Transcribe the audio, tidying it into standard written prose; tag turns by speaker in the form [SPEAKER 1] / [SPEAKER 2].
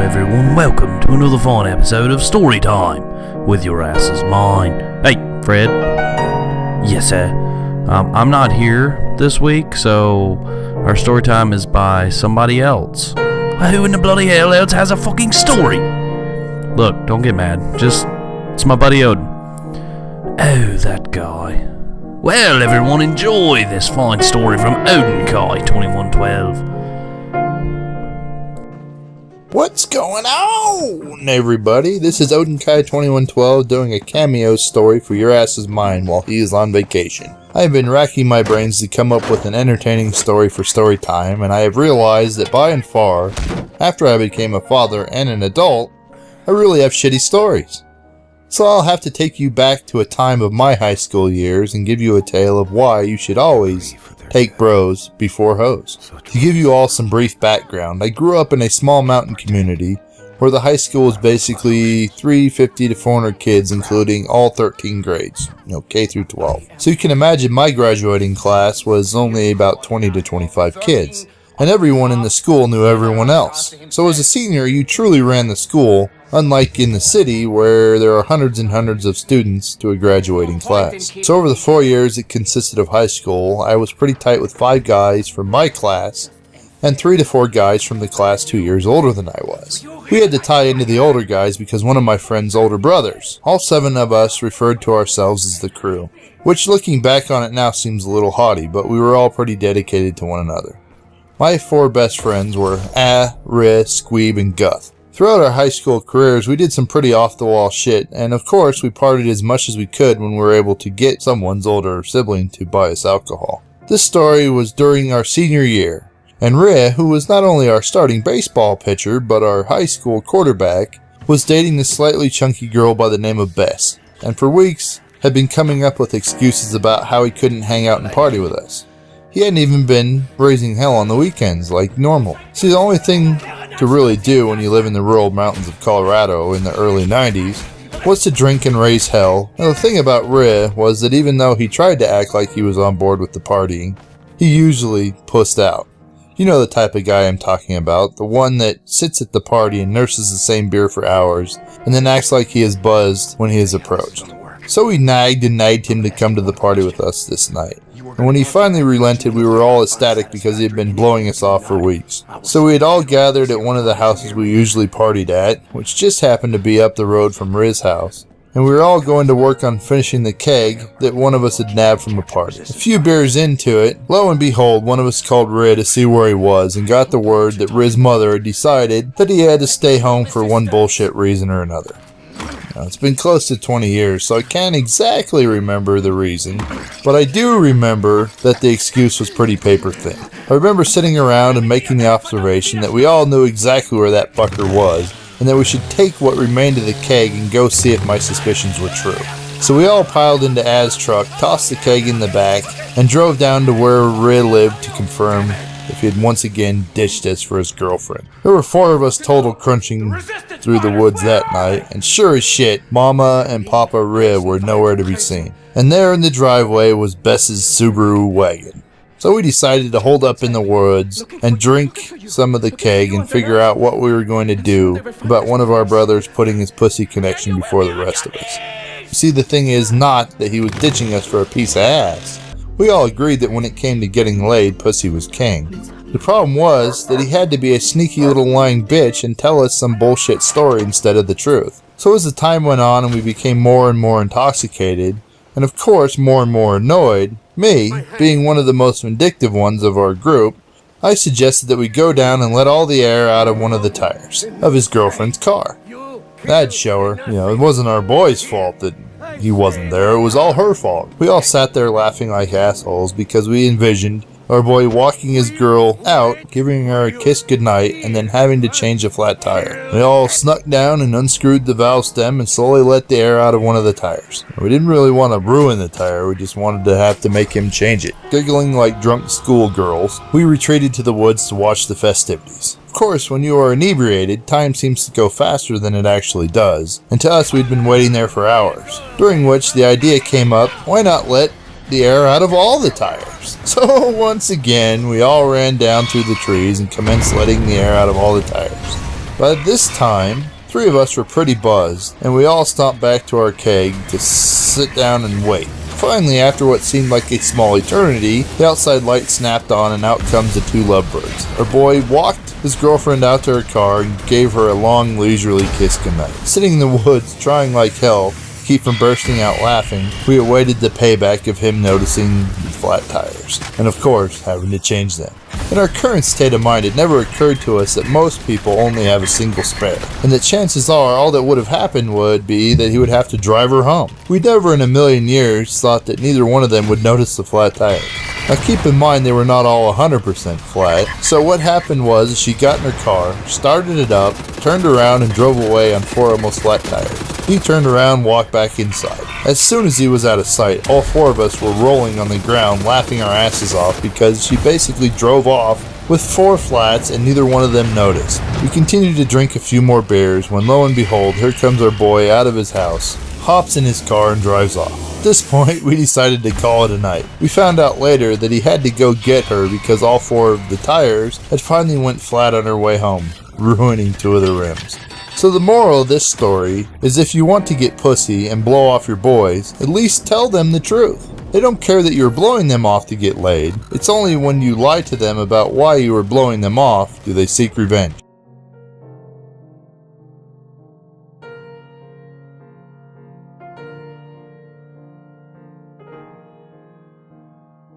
[SPEAKER 1] everyone, welcome to another fine episode of Story Time with Your Ass Is Mine. Hey, Fred. Yes, sir. I'm not here this week, so our story time is by somebody else. Who in the bloody hell else has a fucking story? Look, don't get mad. It's my buddy Odin. Oh, that guy. Well, everyone, enjoy this fine story from Odin Kai 2112.
[SPEAKER 2] What's going on, everybody? This is Odin Kai 2112 doing a cameo story for Your Ass Is Mine while he is on vacation. I have been racking my brains to come up with an entertaining story for story time, and I have realized that by and far, after I became a father and an adult, I really have shitty stories. So I'll have to take you back to a time of my high school years and give you a tale of why you should always take bros before hoes. To give you all some brief background, I grew up in a small mountain community where the high school was basically 350 to 400 kids, including all 13 grades, K through 12. So you can imagine my graduating class was only about 20 to 25 kids, and everyone in the school knew everyone else. So as a senior, you truly ran the school, unlike in the city where there are hundreds and hundreds of students to a graduating class. So over the 4 years it consisted of high school, I was pretty tight with 5 guys from my class and 3 to 4 guys from the class 2 years older than I was. We had to tie into the older guys because one of my friend's older brothers. All 7 of us referred to ourselves as the crew, which looking back on it now seems a little haughty, but we were all pretty dedicated to one another. My 4 best friends were Rih, Squeeb, and Guth. Throughout our high school careers, we did some pretty off-the-wall shit, and of course, we partied as much as we could when we were able to get someone's older sibling to buy us alcohol. This story was during our senior year, and Rih, who was not only our starting baseball pitcher, but our high school quarterback, was dating this slightly chunky girl by the name of Bess, and for weeks had been coming up with excuses about how he couldn't hang out and party with us. He hadn't even been raising hell on the weekends like normal. See, the only thing to really do when you live in the rural mountains of Colorado in the early 90s was to drink and raise hell. Now, the thing about Rih was that even though he tried to act like he was on board with the partying, he usually pussed out. You know the type of guy I'm talking about, the one that sits at the party and nurses the same beer for hours and then acts like he is buzzed when he is approached. So we nagged him to come to the party with us this night. And when he finally relented, we were all ecstatic because he had been blowing us off for weeks. So we had all gathered at one of the houses we usually partied at, which just happened to be up the road from Rih's house. And we were all going to work on finishing the keg that one of us had nabbed from a party. A few beers into it, lo and behold, one of us called Rih to see where he was and got the word that Rih's mother had decided that he had to stay home for one bullshit reason or another. Now, it's been close to 20 years, so I can't exactly remember the reason, but I do remember that the excuse was pretty paper thin. I remember sitting around and making the observation that we all knew exactly where that fucker was, and that we should take what remained of the keg and go see if my suspicions were true. So we all piled into Az's truck, tossed the keg in the back, and drove down to where Rih lived to confirm if he had once again ditched us for his girlfriend. There were 4 of us total crunching through the woods that night, and sure as shit, Mama and Papa Rih were nowhere to be seen. And there in the driveway was Bess's Subaru wagon. So we decided to hold up in the woods and drink some of the keg and figure out what we were going to do about one of our brothers putting his pussy connection before the rest of us. You see, the thing is not that he was ditching us for a piece of ass. We all agreed that when it came to getting laid, pussy was king. The problem was that he had to be a sneaky little lying bitch and tell us some bullshit story instead of the truth. So as the time went on and we became more and more intoxicated, and of course more and more annoyed, me, being one of the most vindictive ones of our group, I suggested that we go down and let all the air out of one of the tires of his girlfriend's car. That'd show her, it wasn't our boy's fault that he wasn't there, it was all her fault. We all sat there laughing like assholes because we envisioned our boy walking his girl out, giving her a kiss goodnight, and then having to change a flat tire. We all snuck down and unscrewed the valve stem and slowly let the air out of one of the tires. We didn't really want to ruin the tire, we just wanted to have to make him change it. Giggling like drunk schoolgirls, we retreated to the woods to watch the festivities. Of course, when you are inebriated, time seems to go faster than it actually does, and to us we'd been waiting there for hours, during which the idea came up, why not let the air out of all the tires? So once again, we all ran down through the trees and commenced letting the air out of all the tires. By this time, 3 of us were pretty buzzed, and we all stomped back to our keg to sit down and wait. Finally, after what seemed like a small eternity, the outside light snapped on and out comes the 2 lovebirds. Our boy walked his girlfriend out to her car and gave her a long, leisurely kiss goodnight. Sitting in the woods, trying like hell to keep from bursting out laughing, we awaited the payback of him noticing the flat tires, and of course, having to change them. In our current state of mind, it never occurred to us that most people only have a single spare, and that chances are all that would have happened would be that he would have to drive her home. We never in a million years thought that neither one of them would notice the flat tires. Now keep in mind they were not all 100% flat, so what happened was she got in her car, started it up, turned around and drove away on 4 almost flat tires. He turned around and walked back inside. As soon as he was out of sight, all 4 of us were rolling on the ground laughing our asses off because she basically drove off with 4 flats and neither one of them noticed. We continued to drink a few more beers when lo and behold, here comes our boy out of his house, hops in his car and drives off. At this point, we decided to call it a night. We found out later that he had to go get her because all 4 of the tires had finally went flat on her way home, ruining 2 of the rims. So the moral of this story is if you want to get pussy and blow off your boys, at least tell them the truth. They don't care that you're blowing them off to get laid. It's only when you lie to them about why you are blowing them off do they seek revenge.